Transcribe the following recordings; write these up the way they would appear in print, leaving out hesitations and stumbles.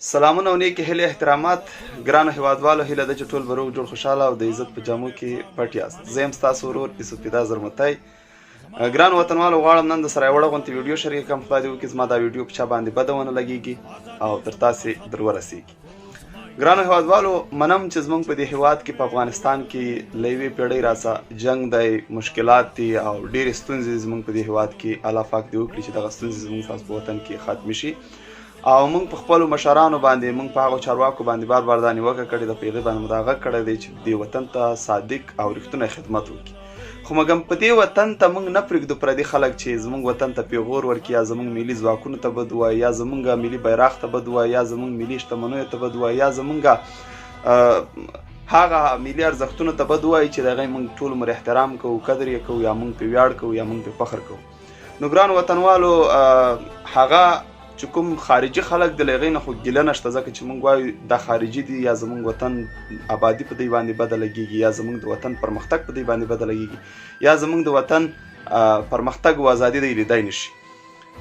سلامونه او نیکې هیلې احترامات ګرانو هیواد والو هیله ده چې ټول به روغ جوړ خوشحاله او د عزت په جامو کې پټ یاست. زه یم ستاسو ورور یوسفیدا زرمتی. ګرانو وطنوالو غواړم نن د سره یوه غونتې ویډیو شریکه کړم. خدای دې وکړي زما دا ویډیو په چا باندې بده ونه لګېږي او تر تاسې در ورسېږي. ګرانو هیوادوالو منم چې زمونږ په دې هیواد کې په افغانستان کې له یوې پیړۍ راڅه جنګ دی، مشکلات دي او ډېرې ستونزې زمونږ په دې هیواد کې الله پاک دې وکړي چې دغه ستونزې زمونږ ستاسو په وطن کې ختمې شي او موږ په خپلو مشرانو باندې موږ په هغو چارواکو باندې بار بار دا نیوکه کړې ده، په هغې باندې مو دا غږ کړی دی چې دې وطن ته صادق او رښتونی خدمت وکړي. خو مګم په دې وطن ته موږ نه پرېږدو پردي خلک چې زموږ وطن ته پیغور ورکړي یا زموږ ملي ځواکونو ته بد ووایي یا زموږ ملي بیرغ ته بد ووایي یا زموږ ملي شتمنیو ته بد ووایي یا زموږ هغه ملي ارزښتونو ته بد ووایي چې د هغې موږ ټول عمر احترام کوو، قدر یې کوو یا موږ پرې ویاړ کوو یا موږ پرې فخر کوو. نو ګرانو وطنوالو هغه چې کوم خارجي خلک د هغې نه خو ګیله نشته، ځکه چې موږ وایو دا خارجي دي یا زموږ وطن آبادي په دوی باندې بده لګېږي یا زموږ د وطن پرمختګ په دوی باندې بده لګېږي یا زموږ د وطن پرمختګ او ازادي دوی لیدی نشي.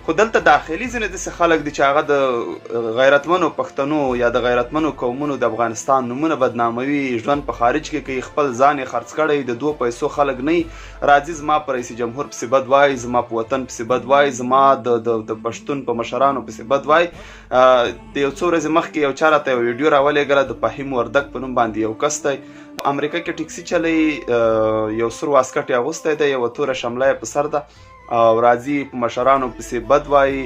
خو دلته داخلي ځینې داسې خلک دي چې هغه د غیرتمنو پښتنو یا د غیرتمنو قومونو د افغانستان نومونه بدناموي، ژوند په خارج کې کوي، خپل ځان یې خرڅ کړی، د دوه پیسو خلک نه راځي زما په رئیس جمهور پسې بد وایي، زما په وطن پسې بد وایي، زما د پښتون په مشرانو پسې بد وایي. د یو څو ورځې مخکې یو چا راته یو ویډیو راولېږله د فهیم وردګ په نوم باندې یو کس دی، امریکا کې ټیکسي چلی، یو سور واسکټ یې اغوستی دی، یوه توره شمله یې په سر ده او راځي په مشرانو پسې بد وایي.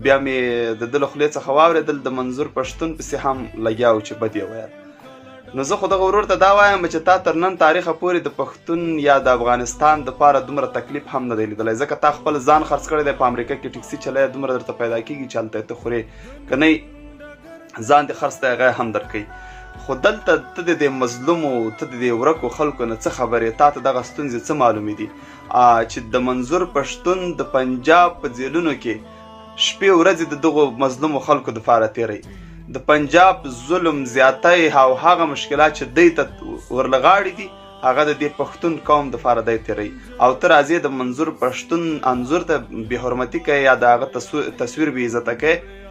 بیا مې د ده له خولې څخه واورېدل د منظور پښتون پسې هم لګیا و چې بد یې ویل. نو زه خو دغه ورور ته دا وایم چې تا تر نن تاریخه پورې د پښتون یا د افغانستان دپاره دومره تکلیف هم نه دی لیدلی، ځکه تا خپل ځان خرڅ کړی دی، په امریکا کې ټیکسي چلی دومره درته پیدا کېږي چې هلته یې ته خورې که نه ځان دې خرڅ ته هغه هم درکوي. خو دلته ته د دې مظلومو ته د دې ورکو خلکو نه څه خبرې، تا ته دغه ستونزې څه معلومې دي چې د منظور پښتون د پنجاب په جیلونو کې شپې ورځې د دغو مظلومو خلکو دپاره تیروي، د پنجاب ظلم زیاتی او هغه مشکلات چې دوی ته ورلغاړي دي هغه د دې پښتون قوم دپاره دی تیروي او ته راځې د منظور پښتون انځور ته بې حرمتي کوې یا د هغه تصویر بې عزته کوې.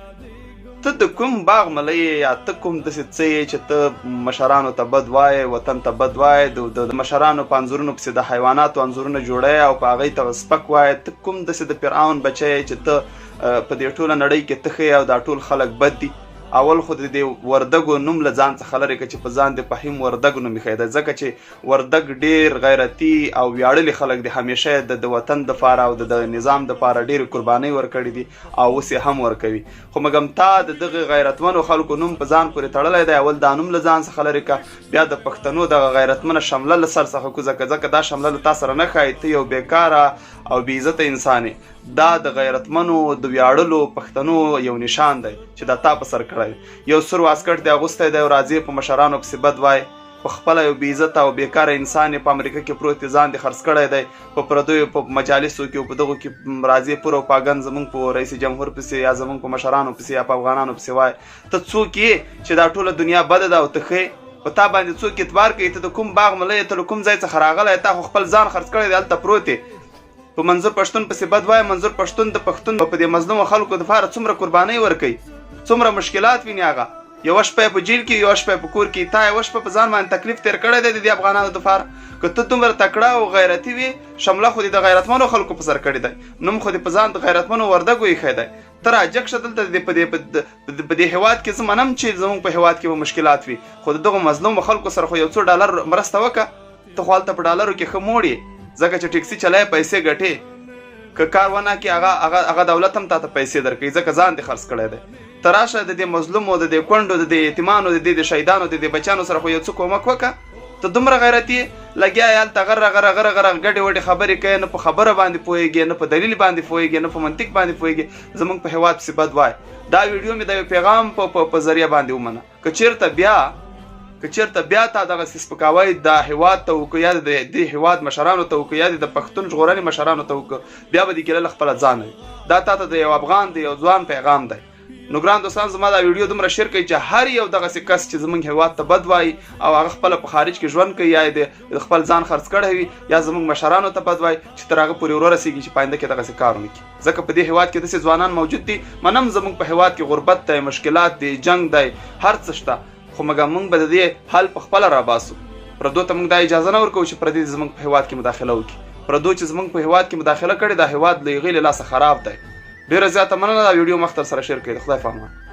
ته د کوم باغ ملی یا ته کوم داسې څه یې چې ته مشرانو ته بد وایې، وطن ته بد وایې، د مشرانو په انځورونو پسې د حیواناتو انځورونه جوړوې او په هغوی ته سپک وایې. ته کوم داسې د فرعون بچی یې چې ته په دې ټوله نړۍ کې ته ښه او دا ټول خلک بد دي. اول خو د دې وردګو نوم له ځان څخه لرې کړه چې په ځان د فهیم وردګ نوم ایښی دی، ځکه چې وردګ ډېر غیرتي او ویاړلي خلک دي، همیشه یې د وطن دپاره او د نظام دپاره ډېرې قربانۍ ورکړي دي او اوس یې هم ورکوي. خو مګم تا د دغه غیرتمنو خلکو نوم په ځان پورې تړلی دی، اول دا نوم له ځان څخه لرې کړه، بیا د پښتنو دغه غیرتمنه شمله له سر څخه کوزه کړه، ځکه دا شمله له تا سره نه ښایي، ته یو بېکاره او بې عزته انسان یې. دا د غیرتمنو د ویاړلو پښتنو یو نشان دی چې دا تا په سر کړی. یو سور واسکټ دی اغوستی دی او راځې په مشرانو پسې بد وایي، په خپله یو بې عزته او بېکاره انسان یې په امریکا کې پروت دی، ځان دې خرڅ کړی دی، په پردیو په مجالسو کې او په دغو کې راځې پور او پاګند زموږ په رئیس جمهور پسې یا زموږ په مشرانو پسې یا په افغانانو پسې وایي. ته څوک یې چې دا ټوله دنیا بده ده او ته ښې په تا باندې څوک اعتبار کوي؟ ته د کوم باغ ملی یې، ته له کوم ځای څخه راغلی، تا خو خپل ځان خرڅ کړی دی، هلته پروت یې په منظور پښتون پسې بد وایي. منظور پښتون د پښتون په دې مظلومو خلکو دپاره څومره قربانۍ ورکوي، څومره مشکلات ویني. هغه یوه شپه یې په جیل کې، یوه شپه یې په کور کې، تا یوه شپه په ځان باندې تکلیف تېر کړی دی د دې افغانانو دپاره. که ته دومره تکړه او غیرتي وې، شمله خو دې د غیرتمنو خلکو په سر کړې دی، نوم خو دې په ځان د غیرتمنو وردګو ایښی دی. ته راجګ شه دلته په دې هیواد کې. زه منم چې زموږ په هیواد کې به مشکلات وي، خو د دغو مظلومو خلکو سره خو یو څو ډالر مرسته وکړه. ته خو هلته په ډالرو کې ښه موړ یې، ځکه چې ټیکسي چلی پیسې ګټې، که کار ونه کړې هغه دولت هم تا ته پیسې درکوي، ځکه ځان دې خرڅ کړی دی. ته راشه د دې مظلومو، د دې کونډو، د دې یتیمانو، د دې شهیدانو، د دې بچیانو سره خو یو څه کومک وکړه. ته دومره غیرتي لګیا یې هلته غره غره غره غره ګډې وډې خبرې کوې، نه په خبره باندې پوهېږې، نه په دلیل باندې پوهېږې، نه په منطق باندې پوهېږې، زموږ په هیواد پسې بد وایي. دا ویډیو مې د یو پیغام په ذریعه باندې ومنه. که چېرته بیا تا دغسې سپکاوی د هیواد ته وکړو یا د دې هیواد مشرانو ته وکړو یا د پښتون ژغورنې مشرانو ته وکړو، بیا به دې ګیله له خپله ځانه وي. دا تا ته د یو افغان د یو ځوان پیغام دی. نو ګران دوستان زما دا ویډیو دومره شیر کړئ چې هر یو دغسې کس چې زموږ هیواد ته بد وایي او هغه خپله په خارج کې ژوند کوي یا د خپل ځان خرڅ کړی وي یا زموږ مشرانو ته بد وایي چې تر هغه پورې ورسېږي چې په آینده کې دغسې کار ونه کړي ځکه په دې هیواد کې داسې ځوانان موجود دي منم زموږ په هیواد کې غربت دی مشکلات دی جنګ دی هر څه شته خو مګر موږ به د دې حل په خپله راباسو پردو ته موږ دا اجازه نه ورکوو چې پردي زموږ په هیواد کې مداخله وکړي پردو چې زموږ په هیواد کې مداخله کړې دا هیواد له هغې له لاسه خراب دی ډېره زیاته مننه دا ویډیو مخ تر سره شیر کړئ د خدای په امان